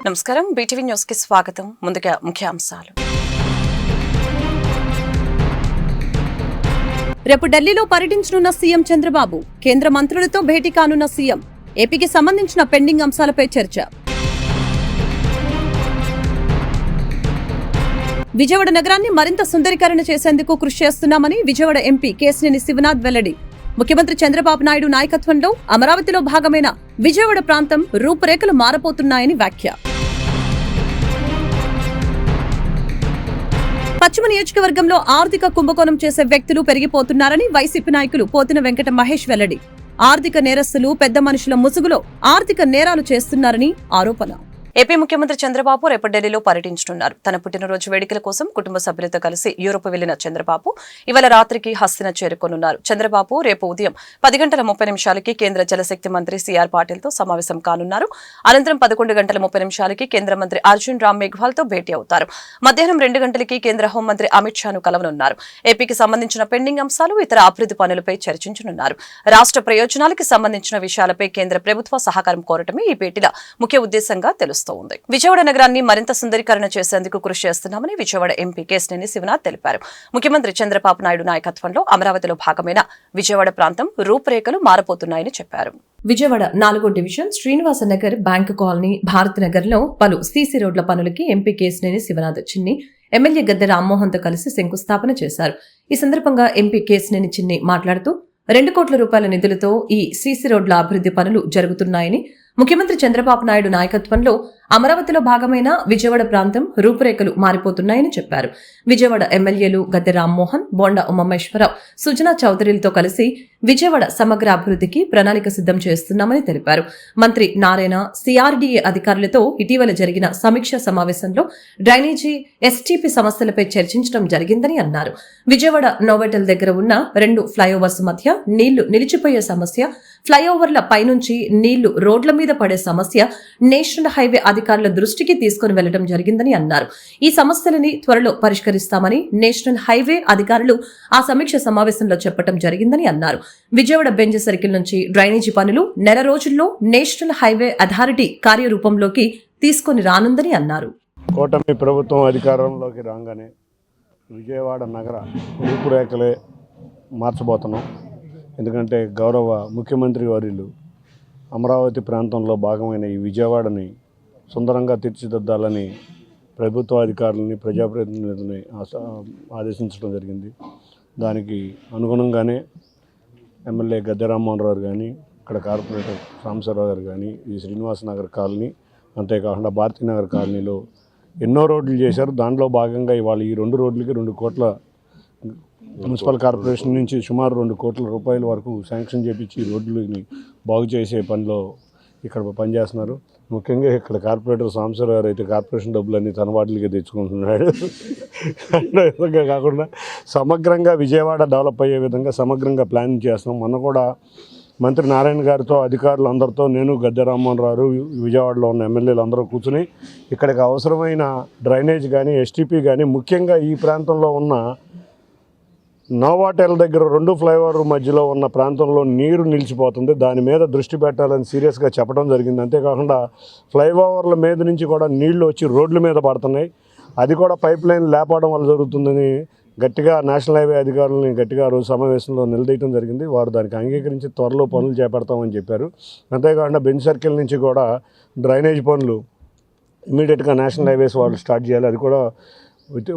నమస్కారం BTV news కి స్వాగతం. ముందుగా ముఖ్యాంశాలు. రేపు ఢిల్లీలో పర్యటించనున్న సీఎం చంద్రబాబు, కేంద్ర మంత్రులతో భేటీ కానున్న సీఎం, ఏపీకి సంబంధించిన పెండింగ్ అంశాలపై చర్చ. విజయవాడ నగరాన్ని మరింత సుందరీకరణ చేసేందుకు కృషి చేస్తున్నామని విజయవాడ ఎంపీ కేశినేని శివనాథ్ వెల్లడి. ముఖ్యమంత్రి చంద్రబాబు నాయుడు నాయకత్వంలో అమరావతిలో భాగమైన విజయవాడ ప్రాంతం రూపురేఖలు మారబోతున్నాయని వ్యాఖ్య. పశ్చిమ నియోజకవర్గంలో ఆర్థిక కుంభకోణం చేసే వ్యక్తులు పెరిగిపోతున్నారని వైసీపీ నాయకులు పోతిన వెంకట మహేష్ వెల్లడి. ఆర్థిక నేరస్తులు పెద్ద మనుషుల ముసుగులో ఆర్థిక నేరాలు చేస్తున్నారని ఆరోపణ. ఏపీ ముఖ్యమంత్రి చంద్రబాబు రేపు ఢిల్లీలో పర్యటించనున్నారు. తన పుట్టినరోజు వేడుకల కోసం కుటుంబ సభ్యులతో కలిసి యూరోప్ వెళ్లిన చంద్రబాబు ఇవాళ రాత్రికి హస్తిన చేరుకోనున్నారు. చంద్రబాబు రేపు ఉదయం 10:30 కేంద్ర జలశక్తి మంత్రి సిఆర్ పాటిల్తో సమావేశం కానున్నారు. అనంతరం 11:30 కేంద్ర మంత్రి అర్జున్ రామ్ మేఘ్వాల్తో భేటీ అవుతారు. మధ్యాహ్నం 2 గంటలకి కేంద్ర హోంమంత్రి అమిత్ షాను కలవనున్నారు. ఏపీకి సంబంధించిన పెండింగ్ అంశాలు, ఇతర అభివృద్ధి పనులపై చర్చించనున్నారు. రాష్ట్ర ప్రయోజనాలకు సంబంధించిన విషయాలపై కేంద్ర ప్రభుత్వ సహకారం కోరటమే ఈ భేటీల ముఖ్య ఉద్దేశంగా తెలుస్తోంది. విజయవాడ నగరాన్ని మరింత సుందరీకరణ చేసేందుకు కృషి చేస్తున్నామని విజయవాడ ఎంపీ కేశినేని శివనాథ్ తెలిపారు. ముఖ్యమంత్రి చంద్రబాబు నాయుడు నాయకత్వంలో అమరావతిలో భాగమైన విజయవాడ ప్రాంతం రూపురేఖలు మారబోతున్నాయని చెప్పారు. విజయవాడ 4వ division Srinivasa Nagar, bank colony, Bharat Nagar లో పలు సీసీ రోడ్ల పనులకి ఎంపీ కేశినేని శివనాథ్ చిన్ని, ఎమ్మెల్యే గద్దె రామ్మోహన్ తో కలిసి శంకుస్థాపన చేశారు. ఈ సందర్భంగా ఎంపీ కేశినేని చిన్ని మాట్లాడుతూ 2 కోట్ల రూపాయల నిధులతో ఈ సీసీ రోడ్ల అభివృద్ధి పనులు జరుగుతున్నాయని, ముఖ్యమంత్రి చంద్రబాబు నాయుడు నాయకత్వంలో అమరావతిలో భాగమైన విజయవాడ ప్రాంతం రూపురేఖలు మారిపోతున్నాయని చెప్పారు. విజయవాడ ఎమ్మెల్యేలు గద్దె రామ్మోహన్, బోండా ఉమామేశ్వరరావు, సుజనా చౌదరిలతో కలిసి విజయవాడ సమగ్ర అభివృద్ధికి ప్రణాళిక సిద్ధం చేస్తున్నామని తెలిపారు. మంత్రి నారాయణ, సిఆర్డీఏ అధికారులతో ఇటీవల జరిగిన సమీక్ష సమావేశంలో డ్రైనేజీ, ఎస్టీపీ సమస్యలపై చర్చించడం జరిగిందని అన్నారు. విజయవాడ నోవెటల్ దగ్గర ఉన్న 2 ఫ్లైఓవర్స్ మధ్య నీళ్లు నిలిచిపోయే సమస్య, ఫ్లైఓవర్ల పైనుంచి నీళ్లు రోడ్ల మీద పడే సమస్య నేషనల్ హైవే అధికారుల దృష్టికి తీసుకుని వెళ్లడం జరిగిందని అన్నారు. ఈ సమస్యలని త్వరలో పరిష్కరిస్తామని నేషనల్ హైవే అధికారులు ఆ సమీక్ష సమావేశంలో చెప్పడం జరిగిందని అన్నారు. విజయవాడ బెంజ్ సర్కిల్ నుంచి డ్రైనేజీ పనులు నెల రోజుల్లో నేషనల్ హైవే అథారిటీ కార్యరూపంలోకి తీసుకుని రానుందని అన్నారు. కూటమి ప్రభుత్వం అధికారంలోకి రాగానే విజయవాడ నగర రూపురేఖలే మార్చబోతున్నాం. ఎందుకంటే గౌరవ ముఖ్యమంత్రి వర్యులు అమరావతి ప్రాంతంలో భాగమైన ఈ విజయవాడని సుందరంగా తీర్చిదిద్దాలని ప్రభుత్వ అధికారులని, ప్రజాప్రతినిధులని ఆదేశించడం జరిగింది. దానికి అనుగుణంగానే ఎమ్మెల్యే గద్దె రామ్మోహన్ రావు కానీ, ఇక్కడ కార్పొరేటర్ సాంబశివరావు గారు కానీ, ఈ శ్రీనివాస నగర్ కాలనీ, అంతేకాకుండా భారతీనగర్ కాలనీలో ఎన్నో రోడ్లు చేశారు. దాంట్లో భాగంగా ఇవాళ ఈ 2 రోడ్లకి 2 కోట్ల మున్సిపల్ కార్పొరేషన్ నుంచి సుమారు 2 కోట్ల రూపాయల వరకు శాంక్షన్ చేపించి ఈ రోడ్లని బాగు చేసే పనిలో ఇక్కడ పనిచేస్తున్నారు. ముఖ్యంగా ఇక్కడ కార్పొరేటర్ సాంబశివరావు గారు అయితే కార్పొరేషన్ డబ్బులన్నీ తన వాటికి తెచ్చుకుంటున్నాడు. అదే విధంగా కాకుండా సమగ్రంగా విజయవాడ డెవలప్ అయ్యే విధంగా సమగ్రంగా ప్లానింగ్ చేస్తున్నాం. మొన్న కూడా మంత్రి నారాయణ గారితో, అధికారులు అందరితో, నేను గద్దె రామ్మోహన్ రావు, విజయవాడలో ఉన్న ఎమ్మెల్యేలు అందరూ కూర్చుని ఇక్కడికి అవసరమైన డ్రైనేజ్ కానీ, ఎస్టీపీ కానీ, ముఖ్యంగా ఈ ప్రాంతంలో ఉన్న నోవాటెల్ దగ్గర 2 ఫ్లైఓవర్ మధ్యలో ఉన్న ప్రాంతంలో నీరు నిలిచిపోతుంది, దాని మీద దృష్టి పెట్టాలని సీరియస్గా చెప్పడం జరిగింది. అంతేకాకుండా ఫ్లైఓవర్ల మీద నుంచి కూడా నీళ్లు వచ్చి రోడ్ల మీద పడుతున్నాయి. అది కూడా పైప్ లైన్ లేపడం వల్ల జరుగుతుందని గట్టిగా నేషనల్ హైవే అధికారులని గట్టిగా రోజు సమావేశంలో నిలదీయడం జరిగింది. వారు దానికి అంగీకరించి త్వరలో పనులు చేపడతామని చెప్పారు. అంతేకాకుండా బెంజ్ సర్కిల్ నుంచి కూడా డ్రైనేజ్ పనులు ఇమీడియట్గా నేషనల్ హైవేస్ వాళ్ళు స్టార్ట్ చేయాలి. అది కూడా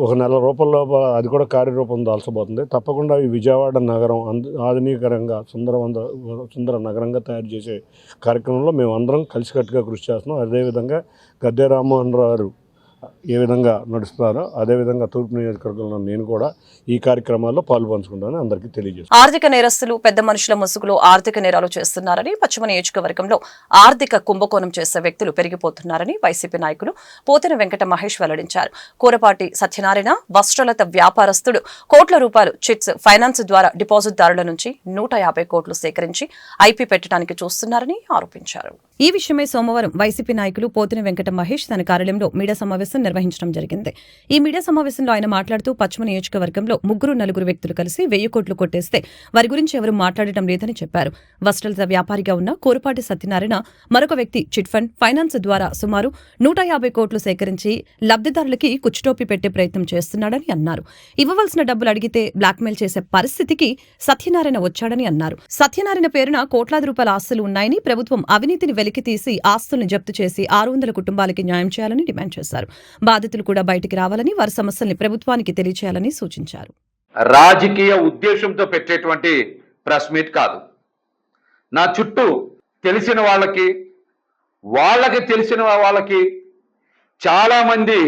1 నెల రూపంలో అది కూడా కార్యరూపం దాల్చబోతుంది. తప్పకుండా ఈ విజయవాడ నగరం ఆధునీకరంగా సుందర నగరంగా తయారు చేసే కార్యక్రమంలో మేము అందరం కలిసికట్టుగా కృషి చేస్తున్నాం. అదేవిధంగా గద్దె రామ్మోహన్ రావు గారు ఏ విధంగా నడుస్తున్నారో అదేవిధంగా తూర్పు నియోజకవర్గంలో నేను కూడా ఈ కార్యక్రమాల్లో పాల్పంచుకుంటానని అందరికీ తెలియజేస్తాను. ఆర్థిక నేరస్తులు పెద్ద మనుషుల ముసుగులో ఆర్థిక నేరాలు చేస్తున్నారని, పశ్చిమ నియోజకవర్గంలో ఆర్థిక కుంభకోణం చేసే వ్యక్తులు పెరిగిపోతున్నారని వైసీపీ నాయకులు పోతిన వెంకట మహేష్ వెల్లడించారు. కూరపాటి సత్యనారాయణ వస్త్రలత వ్యాపారస్తుడు కోట్ల రూపాయలు చిట్స్ ఫైనాన్స్ ద్వారా డిపాజిట్దారుల నుంచి 150 కోట్లు సేకరించి ఐపీ పెట్టడానికి చూస్తున్నారని ఆరోపించారు. ఈ విషయమై సోమవారం వైసీపీ నాయకులు పోతిన వెంకట మహేష్ తన కార్యాలయంలో మీడియా సమావేశం నిర్వహించడం జరిగింది. ఈ మీడియా సమావేశంలో ఆయన మాట్లాడుతూ పశ్చిమ నియోజకవర్గంలో 3-4 వ్యక్తులు కలిసి 1000 కోట్లు కొట్టేస్తే వారి గురించి ఎవరూ మాట్లాడటం లేదని చెప్పారు. వస్త్రాల వ్యాపారిగా ఉన్న కోరపాటి సత్యనారాయణ మరొక వ్యక్తి చిట్ ఫండ్ ఫైనాన్స్ ద్వారా సుమారు 150 కోట్లు సేకరించి లబ్దిదారులకి కుచ్చుటోపి పెట్టే ప్రయత్నం చేస్తున్నాడని అన్నారు. ఇవ్వవలసిన డబ్బులు అడిగితే బ్లాక్మెయిల్ చేసే పరిస్థితికి సత్యనారాయణ వచ్చాడని అన్నారు. సత్యనారాయణ పేరున కోట్లాది రూపాయల ఆస్తులు ఉన్నాయని, ప్రభుత్వం అవినీతిని వెలికి తీసి ఆస్తుల్ని జప్తు చేసి 600 కుటుంబాలకి న్యాయం చేయాలని డిమాండ్ చేశారు. బాధితులు కూడా బయటికి రావాలని, వారి సమస్యల్ని ప్రభుత్వానికి తెలియచేయాలని సూచించారు. రాజకీయ ఉద్దేశంతో పెట్టేటువంటి ప్రెస్ మీట్ కాదు. నా చుట్టూ తెలిసిన వాళ్ళకి తెలిసిన వాళ్ళకి చాలా మంది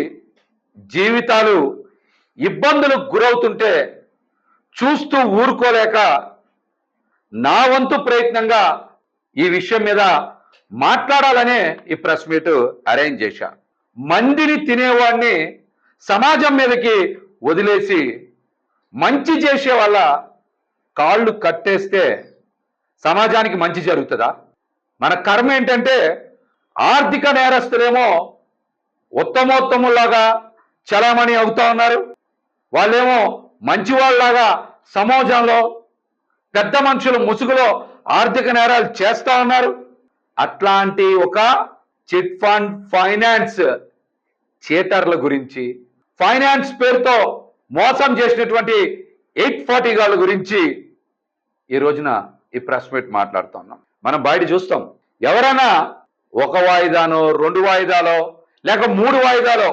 జీవితాలు ఇబ్బందులకు గురవుతుంటే చూస్తూ ఊరుకోలేక నా వంతు ప్రయత్నంగా ఈ విషయం మీద మాట్లాడాలనే ఈ ప్రెస్ మీట్ అరేంజ్ చేశా. మందిని తినేవాడిని సమాజం మీదకి వదిలేసి మంచి చేసే వాళ్ళ కాళ్ళు కట్టేస్తే సమాజానికి మంచి జరుగుతుందా? మన కర్మ ఏంటంటే ఆర్థిక నేరస్తులేమో ఉత్తమోత్తములాగా చలామణి అవుతా ఉన్నారు, వాళ్ళేమో మంచివాళ్ళలాగా సమాజంలో పెద్ద మనుషుల ముసుగులో ఆర్థిక నేరాలు చేస్తా ఉన్నారు. అట్లాంటి ఒక చిట్ ఫండ్ ఫైనాన్స్ చీటర్ల గురించి, ఫైనాన్స్ పేరుతో మోసం చేసినటువంటి 840 గాళ్ళ గురించి ఈ రోజున ఈ ప్రెస్ మీట్ మాట్లాడుతున్నాం. మనం బయట చూస్తాం, ఎవరైనా 1 వాయిదానో 2 వాయిదాలో లేక 3 వాయిదాలో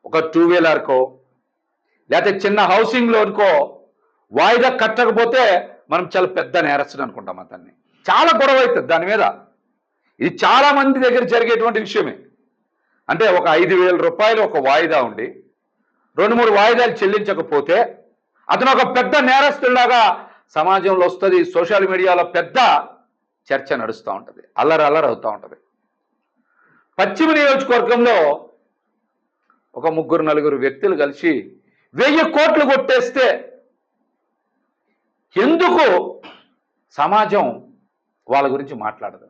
ఒక 2 వీలర్కో లేకపోతే చిన్న హౌసింగ్ లోన్కో వాయిదా కట్టకపోతే మనం చాలా పెద్ద నేరస్తుడు అనుకుంటాం. అతన్ని చాలా గొడవ అవుతుంది దాని మీద. ఇది చాలా మంది దగ్గర జరిగేటువంటి విషయమే. అంటే ఒక 5,000 రూపాయలు ఒక వాయిదా ఉండి 2-3 వాయిదాలు చెల్లించకపోతే అతను ఒక పెద్ద నేరస్తుడిలాగా సమాజంలో వస్తుంది. సోషల్ మీడియాలో పెద్ద చర్చ నడుస్తూ ఉంటుంది, అల్లరి అవుతూ ఉంటుంది. పశ్చిమ నియోజకవర్గంలో ఒక 3-4 వ్యక్తులు కలిసి 1000 కోట్లు కొట్టేస్తే ఎందుకు సమాజం వాళ్ళ గురించి మాట్లాడదు?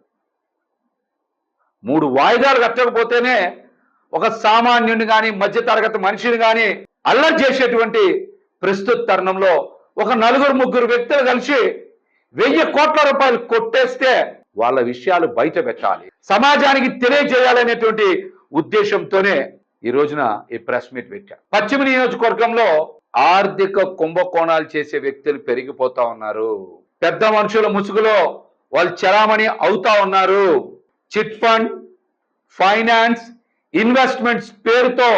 3 వాయిదాలు కట్టకపోతేనే ఒక సామాన్యుని కానీ మధ్యతరగతి మనిషిని కానీ అల్లరి చేసేటువంటి ప్రస్తుత తరుణంలో ఒక 4-3 వ్యక్తులు కలిసి 1000 కోట్ల రూపాయలు కొట్టేస్తే వాళ్ళ విషయాలు బయట పెట్టాలి, సమాజానికి తెలియజేయాలనేటువంటి ఉద్దేశంతోనే ఈ రోజున ఈ ప్రెస్ మీట్ పెట్టా. పశ్చిమ నియోజకవర్గంలో ఆర్థిక కుంభకోణాలు చేసే వ్యక్తులు పెరిగిపోతా ఉన్నారు. పెద్ద మనుషుల ముసుగులో వాళ్ళు చలామణి అవుతా ఉన్నారు. చిట్ ఫండ్ ఫైనాన్స్ ఇన్వెస్ట్మెంట్స్ పేరుతో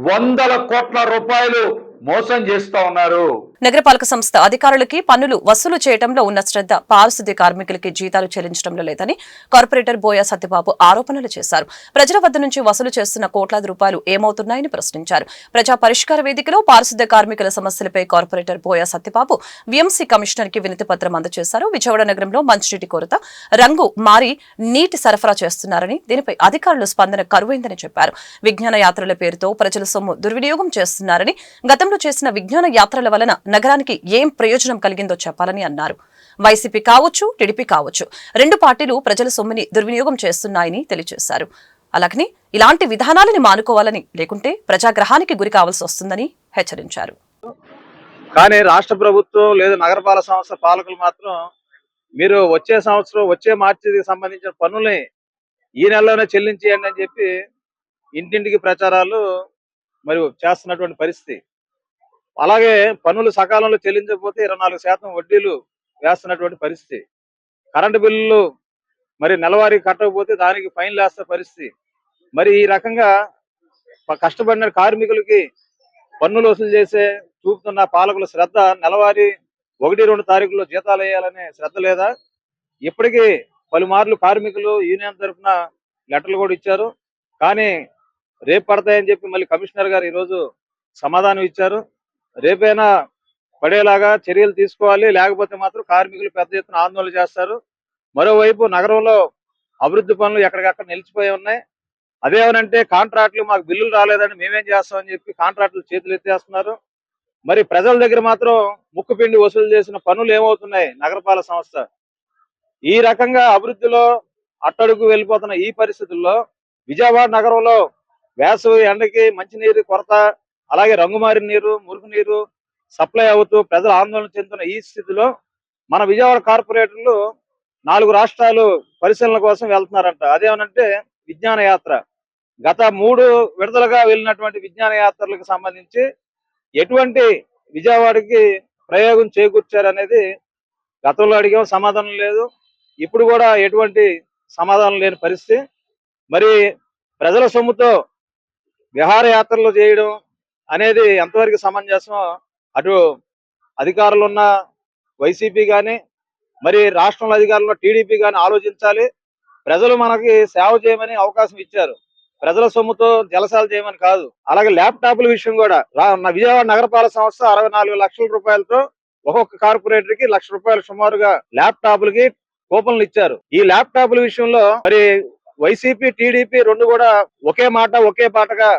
100 కోట్ల రూపాయలు మోసం చేస్తా ఉన్నారు. నగరపాలక సంస్థ అధికారులకి పన్నులు వసూలు చేయడంలో ఉన్న శ్రద్ధ పారిశుద్ధ్య కార్మికులకి జీతాలు చెల్లించడంలో లేదని కార్పొరేటర్ బోయ సత్యబాబు ఆరోపణలు చేశారు. ప్రజల వద్ద నుంచి వసూలు చేస్తున్న కోట్లాది రూపాయలు ఏమవుతున్నాయని ప్రశ్నించారు. ప్రజా పరిష్కార వేదికలో పారిశుద్ధ్య కార్మికుల సమస్యలపై కార్పొరేటర్ బోయ సత్యబాబు విఎంసీ కమిషనర్ కి వినతి పత్రం అందజేశారు. విజయవాడ నగరంలో మంచినీటి కొరత, రంగు మారి నీటి సరఫరా చేస్తున్నారని, దీనిపై అధికారులు స్పందన కరువైందని చెప్పారు. విజ్ఞాన యాత్రల పేరుతో ప్రజల సొమ్ము దుర్వినియోగం చేస్తున్నారని, గతంలో చేసిన విజ్ఞాన యాత్రల వలన నగరానికి ఏం ప్రయోజనం కలిగిందో చెప్పాలని అన్నారు. వైసీపీ కావచ్చు, టీడీపీ కావచ్చు, 2 పార్టీలు ప్రజల సొమ్ముని దుర్వినియోగం చేస్తున్నాయని తెలియజేశారు. అలాగని ఇలాంటి విధానాలని మానుకోవాలని, లేకుంటే ప్రజాగ్రహానికి గురి కావాల్సి వస్తుందని హెచ్చరించారు. కానీ రాష్ట్ర ప్రభుత్వం లేదా నగరపాలక సంస్థ పాలకులు మాత్రం మీరు వచ్చే సంవత్సరం వచ్చే మార్చికి సంబంధించిన పన్నుల్ని ఈ నెలలోనే చెల్లించేయండి అని చెప్పి ఇంటింటికి ప్రచారాలు మరి చేస్తున్నటువంటి పరిస్థితి. అలాగే పన్నులు సకాలంలో చెల్లించకపోతే 24% వడ్డీలు వేస్తున్నటువంటి పరిస్థితి. కరెంటు బిల్లులు మరి నెలవారీ కట్టకపోతే దానికి ఫైన్లు వేస్తున్న పరిస్థితి. మరి ఈ రకంగా కష్టపడిన కార్మికులకి పన్నులు వసూలు చేసే చూపుతున్న పాలకుల శ్రద్ధ నెలవారీ 1-2 తారీఖుల్లో జీతాలు వేయాలనే శ్రద్ధ లేదా? ఇప్పటికీ పలుమార్లు కార్మికులు యూనియన్ తరఫున లెటర్లు కూడా ఇచ్చారు. కానీ రేపు పడతాయని చెప్పి మళ్ళీ కమిషనర్ గారు ఈరోజు సమాధానం ఇచ్చారు. రేపైనా పడేలాగా చర్యలు తీసుకోవాలి, లేకపోతే మాత్రం కార్మికులు పెద్ద ఎత్తున ఆందోళన చేస్తారు. మరోవైపు నగరంలో అభివృద్ధి పనులు ఎక్కడికక్కడ నిలిచిపోయి ఉన్నాయి. అదేమనంటే కాంట్రాక్టులు మాకు బిల్లులు రాలేదని మేమేం చేస్తామని చెప్పి కాంట్రాక్టులు చేతులు ఎత్తేస్తున్నారు. మరి ప్రజల దగ్గర మాత్రం ముక్కుపిండి వసూలు చేసిన పనులు ఏమవుతున్నాయి నగరపాలక సంస్థ? ఈ రకంగా అభివృద్ధిలో అట్టడుగు వెళ్ళిపోతున్న ఈ పరిస్థితుల్లో విజయవాడ నగరంలో వేసవి ఎండకి మంచినీరు కొరత, అలాగే రంగుమారిన నీరు, మురుగునీరు సప్లై అవుతూ ప్రజలు ఆందోళన చెందుతున్న ఈ స్థితిలో మన విజయవాడ కార్పొరేటర్లు 4 రాష్ట్రాలు పరిశీలన కోసం వెళ్తున్నారంట. అదేమనంటే విజ్ఞాన యాత్ర. గత 3 విడతలుగా వెళ్ళినటువంటి విజ్ఞాన యాత్రలకు సంబంధించి ఎటువంటి విజయవాడకి ప్రయోగం చేకూర్చారనేది గతంలో అడిగాం, సమాధానం లేదు. ఇప్పుడు కూడా ఎటువంటి సమాధానం లేని పరిస్థితి. మరి ప్రజల సొమ్ముతో విహారయాత్రలు చేయడం అనేది ఎంతవరకు సమంజసమో అటు అధికారులు ఉన్న వైసీపీ కానీ, మరి రాష్ట్రంలో అధికారులు టీడీపీ కానీ ఆలోచించాలి. ప్రజలు మనకి సేవ చేయమని అవకాశం ఇచ్చారు, ప్రజల సొమ్ముతో జలసాలు చేయమని కాదు. అలాగే ల్యాప్టాప్ల విషయం కూడా విజయవాడ నగరపాలక సంస్థ 64 లక్షల రూపాయలతో ఒక్కొక్క కార్పొరేటర్ కి ₹1,00,000 సుమారుగా ల్యాప్టాప్లకి కూపన్లు ఇచ్చారు. ఈ ల్యాప్టాప్ల విషయంలో మరి వైసీపీ టీడీపీ 2 కూడా ఒకే మాట ఒకే పాటగా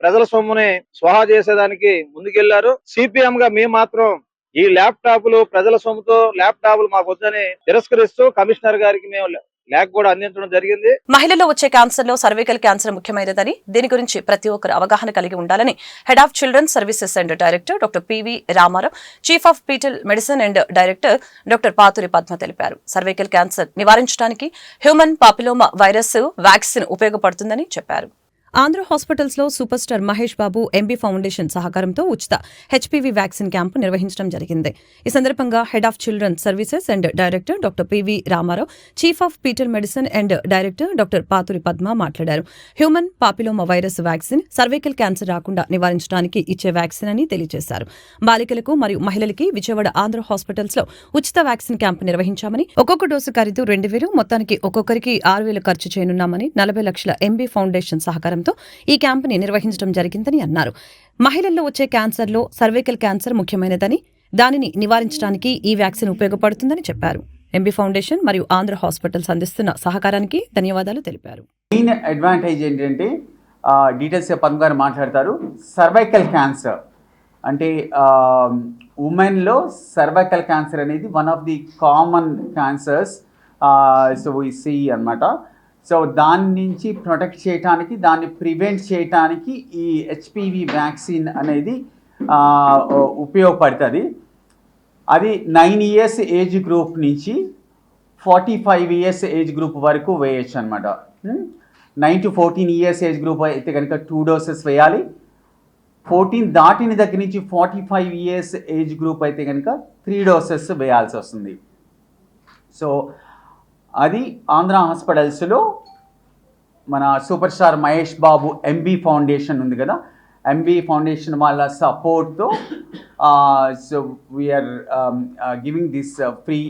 ప్రజల సొమ్ముని స్వాహా చేసేదానికి ముందుకెళ్లారు. సిపిఎం గా మేము మాత్రం ఈ ల్యాప్టాప్లు ప్రజల సొమ్ముతో ల్యాప్టాప్లు మాకు వద్దని తిరస్కరిస్తూ కమిషనర్ గారికి మేము లేఖ కూడా అందించడం జరిగింది. మహిళల్లో వచ్చే క్యాన్సర్ లో సర్వైకల్ క్యాన్సర్ ముఖ్యమైనదని, దీని గురించి ప్రతి ఒక్కరు అవగాహన కలిగి ఉండాలని head of children services and director doctor PV Ramarao, chief of fetal medicine and director doctor Paturi Padma తెలిపారు. సర్వైకల్ క్యాన్సర్ నివారించడానికి హ్యూమన్ పాపిలోమా వైరస్ వ్యాక్సిన్ ఉపయోగపడుతుందని చెప్పారు. ఆంధ్ర హాస్పిటల్స్ లో super star Mahesh Babu MB foundation సహకారంతో ఉచిత హెచ్పీవీ వ్యాక్సిన్ క్యాంపు నిర్వహించడం జరిగింది. ఈ సందర్భంగా head of children services and director doctor PV Ramarao, chief of fetal medicine and director doctor Paturi Padma మాట్లాడారు. Human papilloma virus vaccine cervical cancer రాకుండా నివారించడానికి ఇచ్చే వ్యాక్సిన్ అని తెలియజేశారు. బాలికలకు మరియు మహిళలకి విజయవాడ ఆంధ్ర హాస్పిటల్స్ లో ఉచిత వ్యాక్సిన్ క్యాంపు నిర్వహించామని, ఒక్కొక్క డోసు ఖరీదు 2,000, మొత్తానికి ఒక్కొక్కరికి 6,000 ఖర్చు చేయనున్నామని, 40 లక్షల ఎంబీ ఫౌండేషన్ సహకారం ఈ క్యాంపుని నిర్వహించడం జరిగిందని అన్నారు. మహిళల్లో వచ్చే క్యాన్సర్లో సర్వైకల్ క్యాన్సర్ ముఖ్యమైనదని, దానిని నివారించడానికి ఈ వ్యాక్సిన్ ఉపయోగపడుతుందని చెప్పారు. ఎంబీ ఫౌండేషన్ మరియు ఆంధ్ర హాస్పిటల్స్ అందిస్తున్న సహకారానికి ధన్యవాదాలు తెలిపారు. మెయిన్ అడ్వాంటేజ్ ఏంటంటే డీటెయిల్స్ పద్మ గారు మాట్లాడతారు. సర్వైకల్ క్యాన్సర్ అంటే ఉమెన్లో సర్వైకల్ క్యాన్సర్ అనేది one of the common cancers. So we see అన్నమాట. సో దాని నుంచి ప్రొటెక్ట్ చేయడానికి, దాన్ని ప్రివెంట్ చేయడానికి ఈ హెచ్పివి వ్యాక్సిన్ అనేది ఉపయోగపడుతుంది. అది 9 years ఏజ్ గ్రూప్ నుంచి 45 years ఏజ్ గ్రూప్ వరకు వేయచ్చు అనమాట. 9 to 14 years ఏజ్ గ్రూప్ అయితే కనుక 2 doses వేయాలి. 14 దాటిన దగ్గర నుంచి 45 years ఏజ్ గ్రూప్ అయితే కనుక 3 doses వేయాల్సి వస్తుంది. సో అది ఆంధ్ర హాస్పిటల్స్లో మన super star Mahesh Babu MB foundation ఉంది కదా, ఎంబీ ఫౌండేషన్ వాళ్ళ సపోర్ట్తో so we are giving this free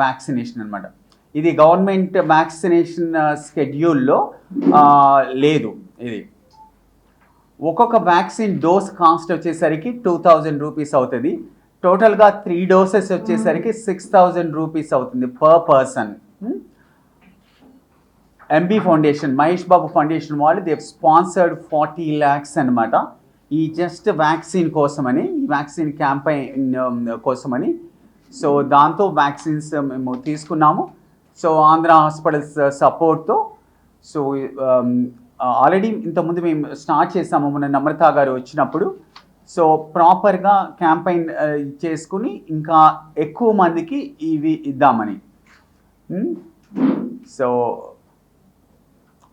vaccination అనమాట. ఇది గవర్నమెంట్ వ్యాక్సినేషన్ స్కెడ్యూల్లో లేదు. ఇది ఒక్కొక్క వ్యాక్సిన్ డోస్ కాస్ట్ వచ్చేసరికి 2,000 రూపీస్ అవుతుంది. టోటల్గా 3 doses వచ్చేసరికి 6,000 రూపీస్ అవుతుంది per person. MB foundation, Mahesh Babu foundation వాళ్ళు దే స్పాన్సర్డ్ 40 lakhs అనమాట ఈ జస్ట్ వ్యాక్సిన్ కోసమని, ఈ వ్యాక్సిన్ క్యాంపెయిన్ కోసమని. సో దాంతో వ్యాక్సిన్స్ మేము తీసుకున్నాము. సో ఆంధ్ర హాస్పిటల్స్ సపోర్ట్తో. సో ఆల్రెడీ ఇంతకుముందు మేము స్టార్ట్ చేసాము మొన్న నమ్రత గారు వచ్చినప్పుడు. సో ప్రాపర్గా క్యాంపెయిన్ చేసుకుని ఇంకా ఎక్కువ మందికి ఇవి ఇద్దామని. సో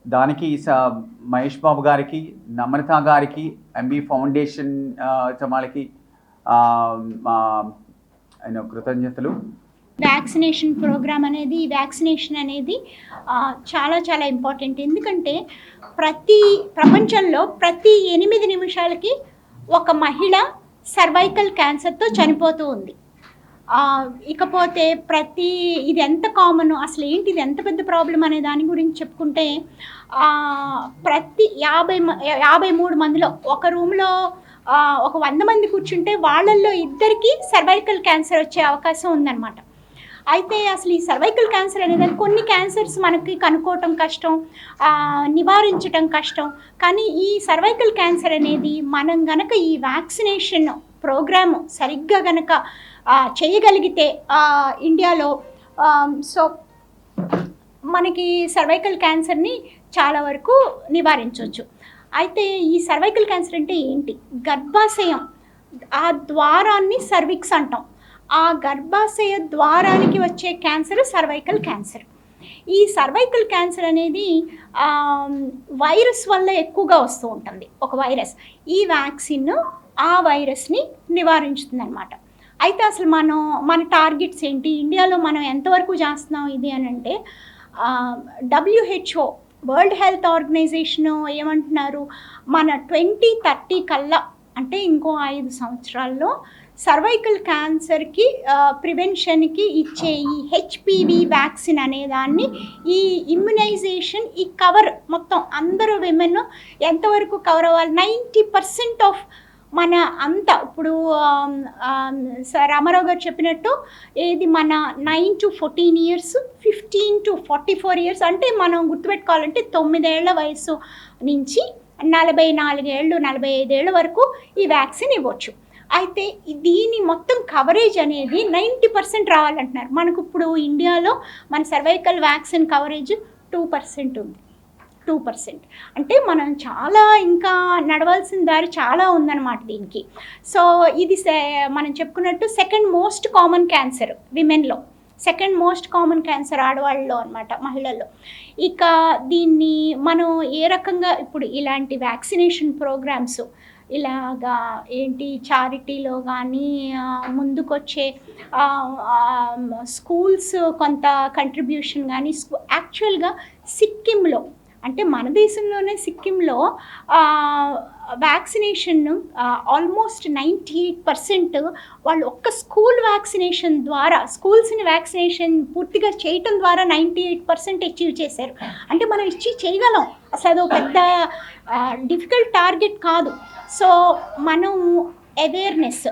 దానికి మహేష్ బాబు గారికి, నమ్రత గారికి, ఎంబీ ఫౌండేషన్ వాళ్ళకి ఆయన కృతజ్ఞతలు. వ్యాక్సినేషన్ ప్రోగ్రామ్ అనేది, వ్యాక్సినేషన్ అనేది చాలా చాలా ఇంపార్టెంట్. ఎందుకంటే ప్రపంచంలో ప్రతి 8 నిమిషాలకి ఒక మహిళ సర్వైకల్ క్యాన్సర్తో చనిపోతూ ఉంది. ఇకపోతే ఇది ఎంత కామన్, అసలు ఏంటి, ఇది ఎంత పెద్ద ప్రాబ్లం అనే దాని గురించి చెప్పుకుంటే ప్రతి 53 మందిలో ఒక రూమ్లో ఒక 100 మంది కూర్చుంటే వాళ్ళల్లో 2 సర్వైకల్ క్యాన్సర్ వచ్చే అవకాశం ఉందన్నమాట. అయితే అసలు ఈ సర్వైకల్ క్యాన్సర్ అనేది కొన్ని క్యాన్సర్స్ మనకి కనుక్కోవటం కష్టం, నివారించటం కష్టం. కానీ ఈ సర్వైకల్ క్యాన్సర్ అనేది మనం గనక ఈ వ్యాక్సినేషన్ ప్రోగ్రాము సరిగ్గా గనక చేయగలిగితే ఇండియాలో, సో మనకి సర్వైకల్ క్యాన్సర్ని చాలా వరకు నివారించవచ్చు. అయితే ఈ సర్వైకల్ క్యాన్సర్ అంటే ఏంటి? గర్భాశయం ఆ ద్వారాన్ని సర్విక్స్ అంటాం. ఆ గర్భాశయ ద్వారానికి వచ్చే క్యాన్సర్ సర్వైకల్ క్యాన్సర్. ఈ సర్వైకల్ క్యాన్సర్ అనేది వైరస్ వల్ల ఎక్కువగా వస్తూ ఉంటుంది. ఒక వైరస్, ఈ వ్యాక్సిన్ ఆ వైరస్ని నివారించుతుంది అనమాట. అయితే అసలు మన టార్గెట్స్ ఏంటి, ఇండియాలో మనం ఎంతవరకు చేస్తున్నాం ఇది అని అంటే, WHO వరల్డ్ హెల్త్ ఆర్గనైజేషన్ ఏమంటున్నారు, మన 2030 కల్లా అంటే ఇంకో 5 సంవత్సరాల్లో సర్వైకల్ క్యాన్సర్కి ప్రివెన్షన్కి ఇచ్చే ఈ HPV వ్యాక్సిన్ అనేదాన్ని, ఈ ఇమ్యునైజేషన్, ఈ కవర్ మొత్తం అందరూ విమెన్ ఎంతవరకు కవర్ అవ్వాలి, 90% ఆఫ్ మన అంతా ఇప్పుడు రామారావు గారు చెప్పినట్టు ఏది మన 9 to 14 years, 15 to 44 years అంటే మనం గుర్తుపెట్టుకోవాలంటే 9 ఏళ్ల వయసు నుంచి 44 ఏళ్ళు 45 ఏళ్ళ వరకు ఈ వ్యాక్సిన్ ఇవ్వచ్చు. అయితే దీని మొత్తం కవరేజ్ అనేది 90% రావాలంటున్నారు. మనకు ఇప్పుడు ఇండియాలో మన సర్వైకల్ వ్యాక్సిన్ కవరేజ్ 2% ఉంది. 2% అంటే మనం చాలా ఇంకా నడవాల్సిన దారి చాలా ఉందన్నమాట దీనికి. సో ఇది మనం చెప్పుకున్నట్టు సెకండ్ మోస్ట్ కామన్ క్యాన్సర్ విమెన్లో, సెకండ్ మోస్ట్ కామన్ క్యాన్సర్ ఆడవాళ్ళలో అనమాట, మహిళల్లో. ఇక దీన్ని మనం ఏ రకంగా ఇప్పుడు ఇలాంటి వ్యాక్సినేషన్ ప్రోగ్రామ్స్ ఇలాగా ఏంటి చారిటీలో కానీ ముందుకొచ్చే స్కూల్స్ కొంత కంట్రిబ్యూషన్ కానీ, యాక్చువల్గా సిక్కింలో అంటే మన దేశంలోనే సిక్కింలో వ్యాక్సినేషన్ ఆల్మోస్ట్ 98% వాళ్ళు ఒక్క స్కూల్ వ్యాక్సినేషన్ ద్వారా, స్కూల్స్ని వ్యాక్సినేషన్ పూర్తిగా చేయటం ద్వారా 98% అచీవ్ చేశారు. అంటే మనం చేయగలం, అసలు అదో పెద్ద డిఫికల్ట్ టార్గెట్ కాదు. సో మనం అవేర్నెస్.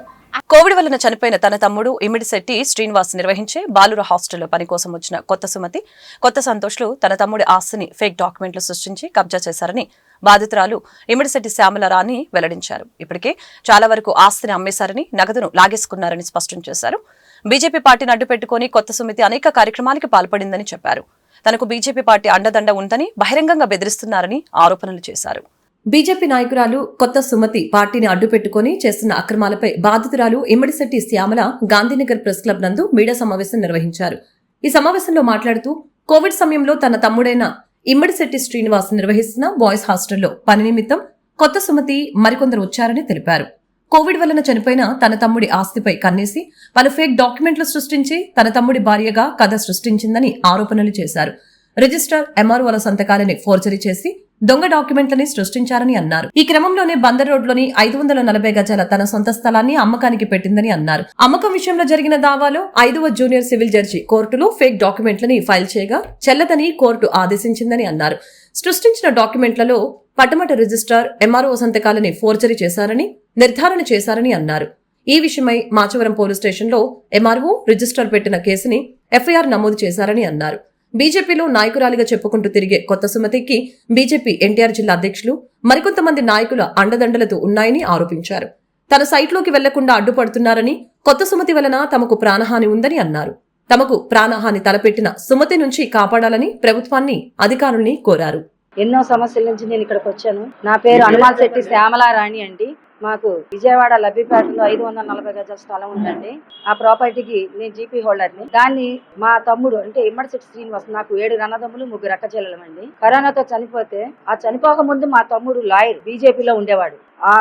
కోవిడ్ వలన చనిపోయిన తన తమ్ముడు ఇమిడిశెట్టి శ్రీనివాస్ నిర్వహించే బాలుర హాస్టల్లో పని కోసం వచ్చిన కొత్త సుమతి, కొత్త సంతోష్లు తన తమ్ముడి ఆస్తిని ఫేక్ డాక్యుమెంట్లు సృష్టించి కబ్జా చేశారని బాధితురాలు ఇమిడిశెట్టి శ్యామల రాణి వెల్లడించారు. ఇప్పటికే చాలా వరకు ఆస్తిని అమ్మేశారని, నగదును లాగేసుకున్నారని స్పష్టం చేశారు. బీజేపీ పార్టీని అడ్డుపెట్టుకుని కొత్త సుమతి అనేక కార్యక్రమాలకు పాల్పడిందని చెప్పారు. తనకు బీజేపీ పార్టీ అండదండ ఉందని బహిరంగంగా బెదిరిస్తున్నారని ఆరోపణలు చేశారు. బీజేపీ నాయకురాలు కొత్త సుమతి పార్టీని అడ్డుపెట్టుకుని చేస్తున్న అక్రమాలపై బాధితురాలు ఇమ్మడిశెట్టి శ్యామల గాంధీనగర్ ప్రెస్ క్లబ్ నందు మీడియా సమావేశం నిర్వహించారు. ఈ సమావేశంలో మాట్లాడుతూ కోవిడ్ సమయంలో తన తమ్ముడైన ఇమ్మడిశెట్టి శ్రీనివాస్ నిర్వహిస్తున్న బాయ్స్ హాస్టల్లో పని నిమిత్తం కొత్త సుమతి మరికొందరు వచ్చారని తెలిపారు. కోవిడ్ వలన చనిపోయిన తన తమ్ముడి ఆస్తిపై కన్నేసి పలు ఫేక్ డాక్యుమెంట్లు సృష్టించి తన తమ్ముడి భార్యగా కథ సృష్టించిందని ఆరోపణలు చేశారు. రిజిస్టర్ ఎంఆర్ఓల సంతకాలని ఫోర్జరీ చేసి దొంగ డాక్యుమెంట్లని సృష్టించారని అన్నారు. ఈ క్రమంలోనే బందర్ రోడ్లోని 540 గజాల తన సొంత స్థలాన్ని అమ్మకానికి పెట్టిందని అన్నారు. అమ్మకం విషయంలో జరిగిన దావాలో 5వ జూనియర్ సివిల్ జడ్జి కోర్టులో ఫేక్ డాక్యుమెంట్లని ఫైల్ చేయగా చెల్లదని కోర్టు ఆదేశించిందని అన్నారు. సృష్టించిన డాక్యుమెంట్లలో పటమట రిజిస్టర్ ఎంఆర్ఓ సంతకాలని ఫోర్జరీ చేశారని నిర్ధారణ చేశారని అన్నారు. ఈ విషయమై మాచవరం పోలీస్ స్టేషన్లో ఎంఆర్ఓ రిజిస్టర్ పెట్టిన కేసుని ఎఫ్ఐఆర్ నమోదు చేశారని అన్నారు. బీజేపీలో నాయకురాలిగా చెప్పుకుంటూ తిరిగే కొత్త సుమతికి బీజేపీ ఎన్టీఆర్ జిల్లా అధ్యక్షులు మరికొంతమంది నాయకుల అండదండలతో ఉన్నాయని ఆరోపించారు. తన సైట్లోకి వెళ్లకుండా అడ్డుపడుతున్నారని, కొత్త సుమతి వలన తమకు ప్రాణహాని ఉందని అన్నారు. తమకు ప్రాణహాని తలపెట్టిన సుమతి నుంచి కాపాడాలని ప్రభుత్వాన్ని, అధికారుల్ని కోరారు. ఎన్నో సమస్యల నుంచి నేను ఇక్కడికి వచ్చాను. నా పేరు హనుమాన్ శెట్టి శ్యామలారాణి అండి. మాకు విజయవాడ లబ్బిపేటలో 540 గజాల స్థలం ఉందండి. ఆ ప్రాపర్టీకి నేను జీపీ హోల్డర్ని. దాన్ని మా తమ్ముడు అంటే ఇమ్మడిశెట్టి శ్రీనివాస్, నాకు 7 అన్నదమ్ములు 3 అక్క చెల్లెలమండి. కరోనాతో చనిపోతే ఆ చనిపోక ముందు మా తమ్ముడు లాయర్ బీజేపీలో ఉండేవాడు. ఆ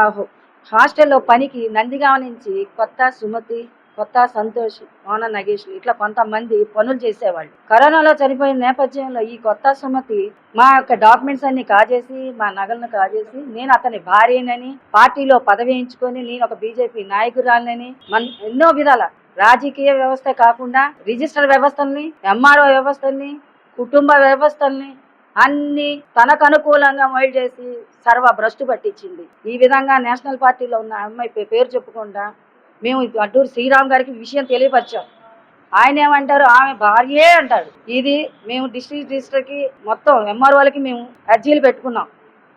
హాస్టల్లో పనికి నందిగామ నుంచి కొత్త సుమతి, కొత్త సంతోష్, మోన నగేష్ ఇట్లా కొంతమంది పనులు చేసేవాళ్ళు. కరోనాలో చనిపోయిన నేపథ్యంలో ఈ కొత్త సుమతి మా యొక్క డాక్యుమెంట్స్ అన్ని కాజేసి, మా నగలను కాజేసి, నేను అతని భార్యనని పార్టీలో పదవి వేయించుకొని నేను ఒక బీజేపీ నాయకురాలని ఎన్నో విధాల రాజకీయ వ్యవస్థ కాకుండా రిజిస్టర్ వ్యవస్థల్ని, ఎంఆర్ఓ వ్యవస్థల్ని, కుటుంబ వ్యవస్థల్ని అన్ని తనకు అనుకూలంగా మొయిల్ చేసి సర్వ భ్రష్టు పట్టించింది. ఈ విధంగా నేషనల్ పార్టీలో ఉన్న అమ్మాయి పేరు చెప్పకుండా మేము అడ్డూరు శ్రీరామ్ గారికి విషయం తెలియపరిచాం. ఆయన ఏమంటారు, ఆమె భార్యే అంటాడు. ఇది మేము డిస్ట్రిక్ట్ రిజిస్టర్కి మొత్తం ఎంఆర్ఓలకి మేము అర్జీలు పెట్టుకున్నాం.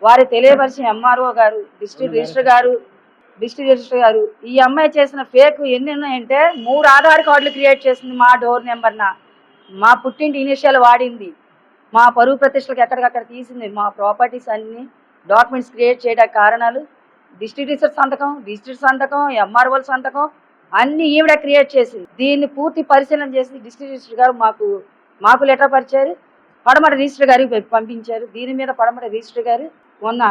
వారు తెలియపరిచిన ఎంఆర్ఓ గారు, డిస్ట్రిక్ట్ రిజిస్టర్ గారు ఈ అమ్మాయి చేసిన ఫేక్ ఎన్ని ఉన్నాయంటే 3 ఆధార్ కార్డులు క్రియేట్ చేసింది. మా డోర్ నెంబర్న మా పుట్టింటి ఇనిషియల్ వాడింది. మా పరువు ప్రతిష్టలకు ఎక్కడికక్కడ తీసింది. మా ప్రాపర్టీస్ అన్ని డాక్యుమెంట్స్ క్రియేట్ చేయడానికి కారణాలు డిస్ట్రిక్ట్ రిజిస్టర్ సంతకం, ఎంఆర్ఓల సంతకం అన్ని ఈవిడ క్రియేట్ చేసింది. దీన్ని పూర్తి పరిశీలన చేసి డిస్ట్రిక్ట్ రిజిస్టర్ గారు మాకు లెటర్ పరిచారు, పడమట రిజిస్టర్ గారికి పంపించారు. దీని మీద పడమట రిజిస్టర్ గారు మొన్న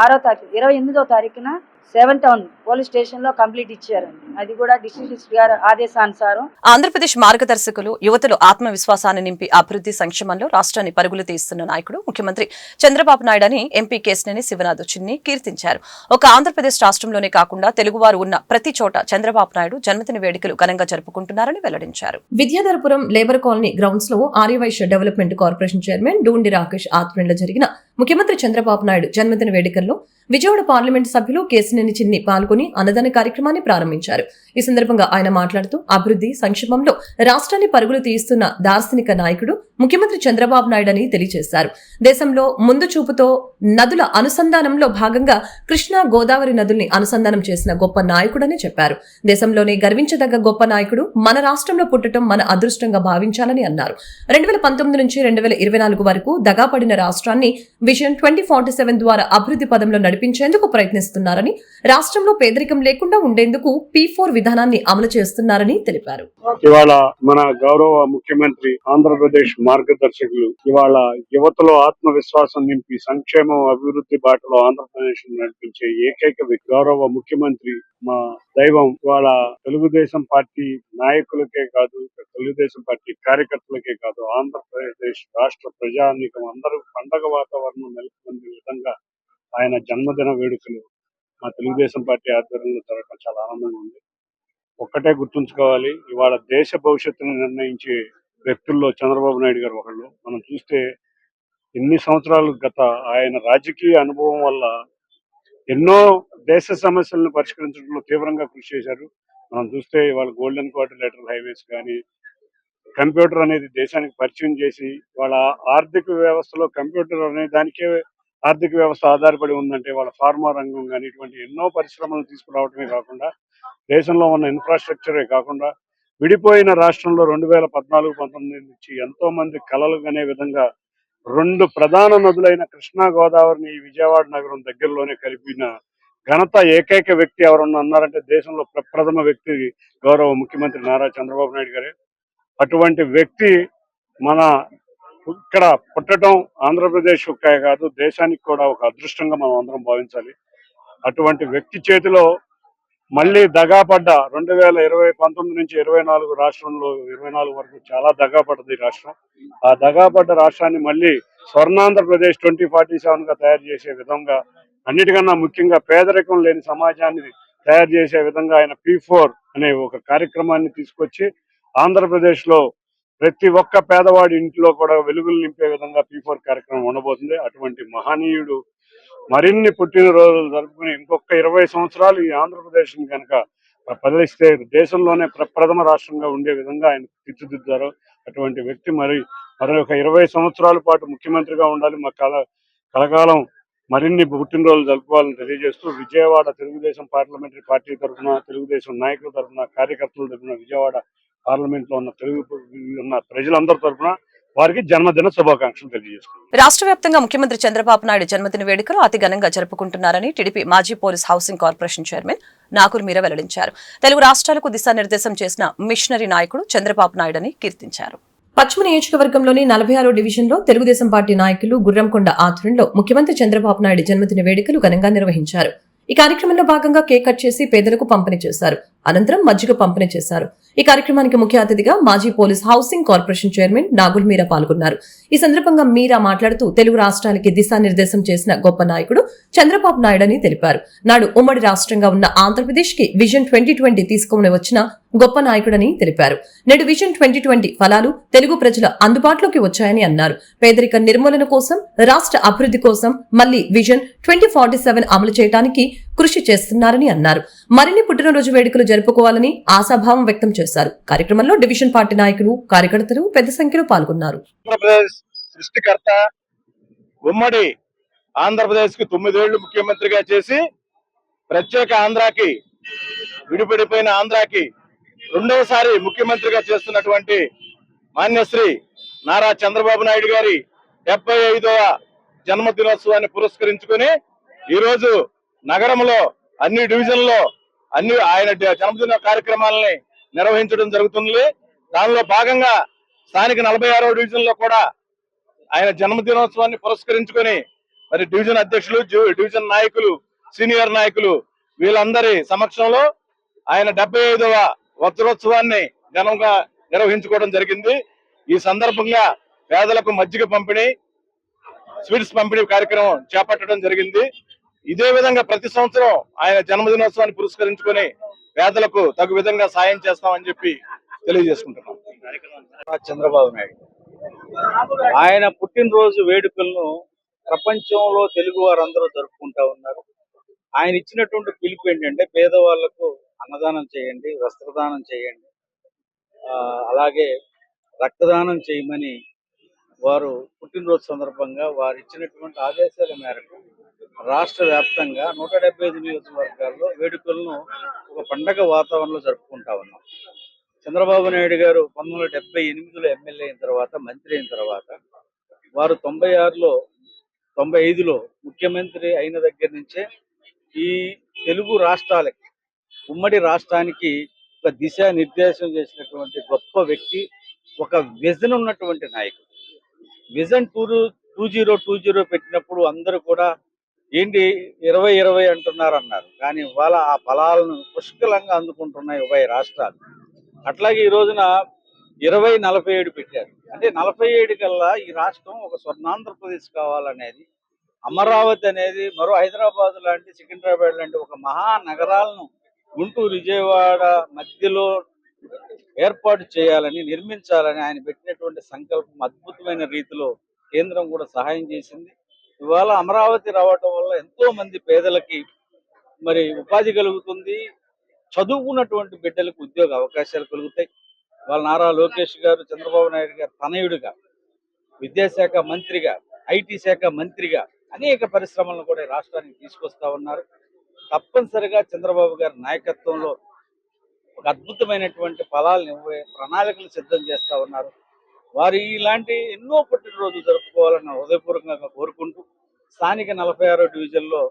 28వ తారీఖున 7 టౌన్ పోలీస్ స్టేషన్ లో కంప్లీట్ ఇచ్చారండి. అది కూడా డిస్ట్రిక్ట్ రిజిస్టర్ గారు ఆదేశానుసారం. ఆంధ్రప్రదేశ్ మార్గదర్శకులు యువతలో ఆత్మవిశ్వాసాన్ని నింపి అభివృద్ధి సంక్షేమంలో రాష్ట్రాన్ని పరుగులు తీస్తున్న నాయకుడు ముఖ్యమంత్రి చంద్రబాబు నాయుడు అని ఎంపీ కేశినేని శివనాథ్ చిన్ని కీర్తించారు. ఒక ఆంధ్రప్రదేశ్ రాష్ట్రంలోనే కాకుండా తెలుగువారు ఉన్న ప్రతి చోట చంద్రబాబు నాయుడు జన్మదిన వేడుకలు ఘనంగా జరుపుకుంటున్నారని వెల్లడించారు. విద్యాధరపురం లేబర్ కాలనీ గ్రౌండ్స్ లో Aryavysya development corporation chairman Dundi Rakesh ఆధ్వర్యంలో జరిగిన ముఖ్యమంత్రి చంద్రబాబు నాయుడు జన్మదిన వేడుకల్లో విజయవాడ పార్లమెంటు సభ్యులు కేశినేని చిన్ని పాల్గొని అన్నదాన కార్యక్రమాన్ని ప్రారంభించారు. ఈ సందర్భంగా ఆయన మాట్లాడుతూ అభివృద్ధి సంక్షేమంలో రాష్ట్రాన్ని పరుగులు తీస్తున్న దార్శనిక నాయకుడు ముఖ్యమంత్రి చంద్రబాబు నాయుడు అని తెలియజేశారు. దేశంలో ముందు చూపుతో నదుల అనుసంధానంలో భాగంగా కృష్ణా గోదావరి నదుల్ని అనుసంధానం చేసిన గొప్ప నాయకుడని చెప్పారు. దేశంలోనే గర్వించదగ్గ గొప్ప నాయకుడు మన రాష్ట్రంలో పుట్టడం మన అదృష్టంగా భావించాలని అన్నారు. 2019 నుంచి 2024 వరకు దగాపడిన రాష్ట్రాన్ని విజన్ 2047 ద్వారా అభివృద్ధి పదంలో నడిపించేందుకు ప్రయత్నిస్తున్నారని, రాష్ట్రంలో పేదరికం లేకుండా ఉండేందుకు P4 విధానాన్ని అమలు చేస్తున్నారని తెలిపారు. ఇవాళ మన గౌరవ ముఖ్యమంత్రి ఆంధ్రప్రదేశ్ మార్గదర్శకులు ఇవాళ యువతలో ఆత్మవిశ్వాసం నింపి సంక్షేమం అభివృద్ధి బాటలో ఆంధ్రప్రదేశ్ నడిపించే ఏకైక వ్యక్తి గౌరవ ముఖ్యమంత్రి మా దైవం. ఇవాళ తెలుగుదేశం పార్టీ నాయకులకే కాదు, తెలుగుదేశం పార్టీ కార్యకర్తలకే కాదు, ఆంధ్రప్రదేశ్ రాష్ట్ర ప్రజానీకం అందరూ పండగ వాతావరణం నెలకొనే విధంగా ఆయన జన్మదిన వేడుకలు మా తెలుగుదేశం పార్టీ ఆధ్వర్యంలో జరగడం చాలా ఆనందంగా ఉంది. ఒక్కటే గుర్తుంచుకోవాలి, ఇవాళ దేశ భవిష్యత్తును నిర్ణయించే వ్యక్తుల్లో చంద్రబాబు నాయుడు గారు ఒకళ్ళు. మనం చూస్తే ఎన్ని సంవత్సరాలు గత ఆయన రాజకీయ అనుభవం వల్ల ఎన్నో దేశ సమస్యలను పరిష్కరించడంలో తీవ్రంగా కృషి చేశారు. మనం చూస్తే ఇవాళ గోల్డెన్ క్వాడ్రిలేటరల్ హైవేస్ కానీ, కంప్యూటర్ అనేది దేశానికి పరిచయం చేసి వాళ్ళ ఆర్థిక వ్యవస్థలో కంప్యూటర్ అనే దానికే ఆర్థిక వ్యవస్థ ఆధారపడి ఉందంటే వాళ్ళ ఫార్మా రంగం కానీ ఇటువంటి ఎన్నో పరిశ్రమలు తీసుకురావడమే కాకుండా దేశంలో ఉన్న ఇన్ఫ్రాస్ట్రక్చరే కాకుండా విడిపోయిన రాష్ట్రంలో 2014-19 నుంచి ఎంతో మంది కలలు కనే విధంగా 2 ప్రధాన నదులైన కృష్ణా గోదావరిని విజయవాడ నగరం దగ్గరలోనే కలిపిన ఘనత ఏకైక వ్యక్తి ఎవరన్నా అన్నారంటే దేశంలో ప్రప్రథమ వ్యక్తి గౌరవ ముఖ్యమంత్రి నారా చంద్రబాబు నాయుడు గారే. అటువంటి వ్యక్తి మన ఇక్కడ పుట్టడం ఆంధ్రప్రదేశ్ కాదు దేశానికి కూడా ఒక అదృష్టంగా మనం అందరం భావించాలి. అటువంటి వ్యక్తి చేతిలో మళ్ళీ దగాపడ్డ 2019 నుంచి 24 రాష్ట్రంలో 24 వరకు చాలా దగాపడ్డది రాష్ట్రం. ఆ దగాపడ్డ రాష్ట్రాన్ని మళ్ళీ స్వర్ణాంధ్రప్రదేశ్ 2047 గా తయారు చేసే విధంగా, అన్నిటికన్నా ముఖ్యంగా పేదరికం లేని సమాజాన్ని తయారు చేసే విధంగా ఆయన P4 అనే ఒక కార్యక్రమాన్ని తీసుకొచ్చి ఆంధ్రప్రదేశ్ లో ప్రతి ఒక్క పేదవాడి ఇంట్లో కూడా వెలుగులు నింపే విధంగా P4 కార్యక్రమం ఉండబోతుంది. అటువంటి మహనీయుడు మరిన్ని పుట్టినరోజులు జరుపుకుని ఇంకొక 20 సంవత్సరాలు ఈ ఆంధ్రప్రదేశ్ ని కనుక బదిలిస్తే దేశంలోనే ప్రప్రథమ రాష్ట్రంగా ఉండే విధంగా ఆయన తీర్చిదిద్దారు. అటువంటి వ్యక్తి మరి ఒక 20 సంవత్సరాల పాటు ముఖ్యమంత్రిగా ఉండాలి. మా కలకాలం మరిన్ని పుట్టినరోజులు జరుపుకోవాలని తెలియజేస్తూ విజయవాడ తెలుగుదేశం పార్లమెంటరీ పార్టీ తరఫున, తెలుగుదేశం నాయకుల తరఫున, కార్యకర్తల తరఫున, విజయవాడ పార్లమెంట్ లో ఉన్న ప్రజలందరి తరఫున వారికి జన్మదిన శుభాకాంక్షలు తెలియజేస్తున్నారు. రాష్ట్ర వ్యాప్తంగా ముఖ్యమంత్రి చంద్రబాబు నాయుడు జన్మదిన వేడుకలు అతి ఘనంగా జరుపుకుంటున్నారని టీడీపీ మాజీ police housing corporation chairman Nagoor Meera వెల్లడించారు. తెలుగు రాష్ట్రాలకు దిశానిర్దేశం చేసిన మిషనరీ నాయకుడు చంద్రబాబు నాయుడని కీర్తించారు. పశ్చిమ నియోజకవర్గంలోని 46వ డివిజన్లో తెలుగుదేశం పార్టీ నాయకులు గుర్రంకొండ ఆధ్వర్యంలో ముఖ్యమంత్రి చంద్రబాబు నాయుడు జన్మదిన వేడుకలు ఘనంగా నిర్వహించారు. ఈ కార్యక్రమంలో భాగంగా కేక్ కట్ చేసి పేదలకు పంపిణీ చేశారు. అనంతరం మజ్జిగ పంపిణీ చేశారు. ఈ కార్యక్రమానికి ముఖ్య అతిథిగా మాజీ police housing corporation chairman Nagul Meera పాల్గొన్నారు. ఈ సందర్భంగా మీరా మాట్లాడుతూ తెలుగు రాష్ట్రాలకి దిశానిర్దేశం చేసిన గొప్ప నాయకుడు చంద్రబాబు నాయుడు అని తెలిపారు. నాడు ఉమ్మడి రాష్ట్రంగా ఉన్న ఆంధ్రప్రదేశ్ కి విజన్ 2020 తీసుకుని వచ్చిన గొప్ప నాయకుడని తెలిపారు. నేడు విజన్ 2020 ఫలాలు తెలుగు ప్రజల అందుబాటులోకి వచ్చాయని అన్నారు. పేదరిక నిర్మూలన కోసం, రాష్ట్ర అభివృద్ధి కోసం మళ్లీ విజన్ 2047 అమలు చేయడానికి కృషి చేస్తున్నారని అన్నారు. మరిన్ని పుట్టినరోజు వేడుకలు జరుపుకోవాలని ఆశాభావం వ్యక్తం చేశారు. కార్యక్రమంలో డివిజన్ పార్టీ నాయకులు, కార్యకర్తలు పెద్ద సంఖ్యలో పాల్గొన్నారు. ఆంధ్రప్రదేశ్ సృష్టికర్త ఉమ్మడి ఆంధ్రప్రదేశ్ కి 9 ఏళ్లు ముఖ్యమంత్రిగా చేసి ప్రత్యేక ఆంధ్రాకి, విడిపడిపోయిన ఆంధ్రాకి రెండవసారి ముఖ్యమంత్రిగా చేస్తున్నటువంటి మాన్యశ్రీ నారా చంద్రబాబు నాయుడు గారి 75వ జన్మదినోత్సవాన్ని పురస్కరించుకొని ఈరోజు నగరంలో అన్ని డివిజన్లో ఆయన జన్మదిన కార్యక్రమాలని నిర్వహించడం జరుగుతుంది. దానిలో భాగంగా స్థానిక 46వ డివిజన్ లో కూడా ఆయన జన్మదినోత్సవాన్ని పురస్కరించుకొని మరి డివిజన్ అధ్యక్షులు, డివిజన్ నాయకులు, సీనియర్ నాయకులు వీళ్ళందరి సమక్షంలో ఆయన 75వ వజ్రోత్సవాన్ని ఘనంగా నిర్వహించుకోవడం జరిగింది. ఈ సందర్భంగా పేదలకు మజ్జిగ పంపిణీ, స్వీట్స్ పంపిణీ కార్యక్రమం చేపట్టడం జరిగింది. ఇదే విధంగా ప్రతి సంవత్సరం ఆయన జన్మదినోత్సవాన్ని పురస్కరించుకొని పేదలకు తగు విధంగా సాయం చేస్తామని చెప్పి తెలియజేసుకుంటున్నాం. చంద్రబాబు నాయుడు ఆయన పుట్టినరోజు వేడుకలను ప్రపంచంలో తెలుగు వారందరూ జరుపుకుంటా ఉన్నారు. ఆయన ఇచ్చినటువంటి పిలుపు ఏంటంటే పేదవాళ్లకు అన్నదానం చేయండి, వస్త్రదానం చేయండి, అలాగే రక్తదానం చేయమని వారు పుట్టినరోజు సందర్భంగా వారు ఇచ్చినటువంటి ఆదేశాల మేరకు రాష్ట్ర వ్యాప్తంగా 175 నియోజకవర్గాల్లో వేడుకలను ఒక పండగ వాతావరణంలో జరుపుకుంటా ఉన్నాం. చంద్రబాబు నాయుడు గారు 1978లో ఎమ్మెల్యే అయిన తర్వాత, మంత్రి అయిన తర్వాత వారు 95లో ముఖ్యమంత్రి అయిన దగ్గర నుంచే ఈ తెలుగు రాష్ట్రాలకి, ఉమ్మడి రాష్ట్రానికి ఒక దిశా నిర్దేశం చేసినటువంటి గొప్ప వ్యక్తి, ఒక విజన్ ఉన్నటువంటి నాయకుడు. విజన్ 2020 పెట్టినప్పుడు అందరూ కూడా ఏంటి 2020 అన్నారు. కానీ వాళ్ళ ఆ ఫలాలను పుష్కలంగా అందుకుంటున్నాయి ఉభయ రాష్ట్రాలు. అట్లాగే ఈ రోజున 2047 పెట్టారు. అంటే 47 కల్లా ఈ రాష్ట్రం ఒక స్వర్ణాంధ్రప్రదేశ్ కావాలనేది, అమరావతి అనేది మరో హైదరాబాద్ లాంటి, సికింద్రాబాద్ లాంటి ఒక మహానగరాలను గుంటూరు, విజయవాడ మధ్యలో ఏర్పాటు చేయాలని, నిర్మించాలని ఆయన పెట్టినటువంటి సంకల్పం అద్భుతమైన రీతిలో కేంద్రం కూడా సహాయం చేసింది. ఇవాళ అమరావతి రావటం వల్ల ఎంతో మంది పేదలకి మరి ఉపాధి కలుగుతుంది, చదువుకున్నటువంటి బిడ్డలకు ఉద్యోగ అవకాశాలు కలుగుతాయి. వాళ్ళ నారా లోకేష్ గారు, చంద్రబాబు నాయుడు గారు తనయుడిగా, విద్యాశాఖ మంత్రిగా, ఐటీ శాఖ మంత్రిగా అనేక పరిశ్రమలను కూడా రాష్ట్రానికి తీసుకొస్తా ఉన్నారు. తప్పనిసరిగా చంద్రబాబు గారి నాయకత్వంలో ఒక అద్భుతమైనటువంటి ఫలాలను ప్రణాళికలు సిద్ధం చేస్తా ఉన్నారు. వారు ఇలాంటి ఎన్నో పుట్టినరోజులు జరుపుకోవాలని హృదయపూర్వకంగా కోరుకుంటూ, స్థానిక 46వ డివిజన్లో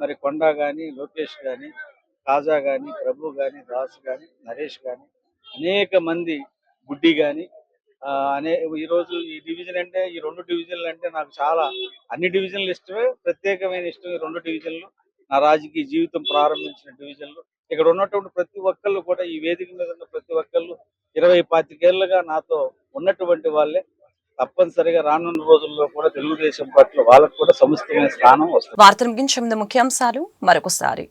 మరి కొండా కానీ, లోకేష్ కానీ, కాజా కానీ, ప్రభు కానీ, దాస్ కానీ, నరేష్ కానీ, అనేక మంది, గుడ్డి కానీ ఈరోజు ఈ డివిజన్ అంటే, ఈ 2 డివిజన్లు అంటే నాకు చాలా, అన్ని డివిజన్లు ఇష్టమే, ప్రత్యేకమైన ఇష్టం ఈ 2 డివిజన్లు. నా రాజకీయ జీవితం ప్రారంభించిన డివిజన్లు. ఇక్కడ ఉన్నటువంటి ప్రతి ఒక్కళ్ళు కూడా, ఈ వేదిక మీద ఉన్న ప్రతి ఒక్కళ్ళు 20-25 ఏళ్ళుగా నాతో ఉన్నటువంటి వాళ్ళే. తప్పనిసరిగా రానున్న రోజుల్లో కూడా తెలుగుదేశం పట్ల వాళ్ళకు కూడా సముచితమైన స్థానం వస్తుంది. వార్తలు ముగించే ముందు ముఖ్యాంశాలు మరొకసారి.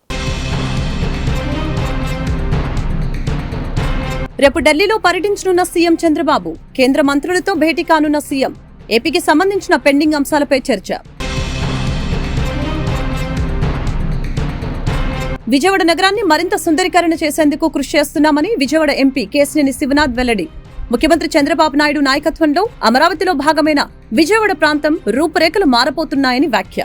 రేపు ఢిల్లీలో పర్యటించనున్న సీఎం చంద్రబాబు, కేంద్ర మంత్రులతో భేటీ కానున్న సీఎం, ఏపీకి సంబంధించిన పెండింగ్ అంశాలపై చర్చ. విజయవాడ నగరాన్ని మరింత సుందరీకరణ చేసేందుకు కృషి చేస్తున్నామని విజయవాడ ఎంపీ కేశినేని శివనాథ్ వెల్లడి. ముఖ్యమంత్రి చంద్రబాబు నాయుడు నాయకత్వంలో అమరావతిలో భాగమైన విజయవాడ ప్రాంతం రూపురేఖలు మారబోతున్నాయని వ్యాఖ్య.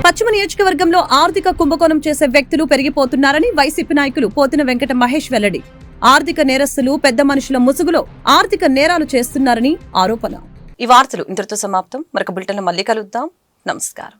పశ్చిమ నియోజకవర్గంలో ఆర్థిక కుంభకోణం చేసే వ్యక్తులు పెరిగిపోతున్నారని వైసీపీ నాయకులు పోతిన వెంకట మహేష్ వెల్లడి. ఆర్థిక నేరస్తులు పెద్ద మనుషుల ముసుగులో ఆర్థిక నేరాలు చేస్తున్నారని ఆరోపణ. ఈ వార్తలు ఇంతటితో సమాప్తం. మరొక బులెటిన్లో మళ్ళీ కలుద్దాం. నమస్కారం.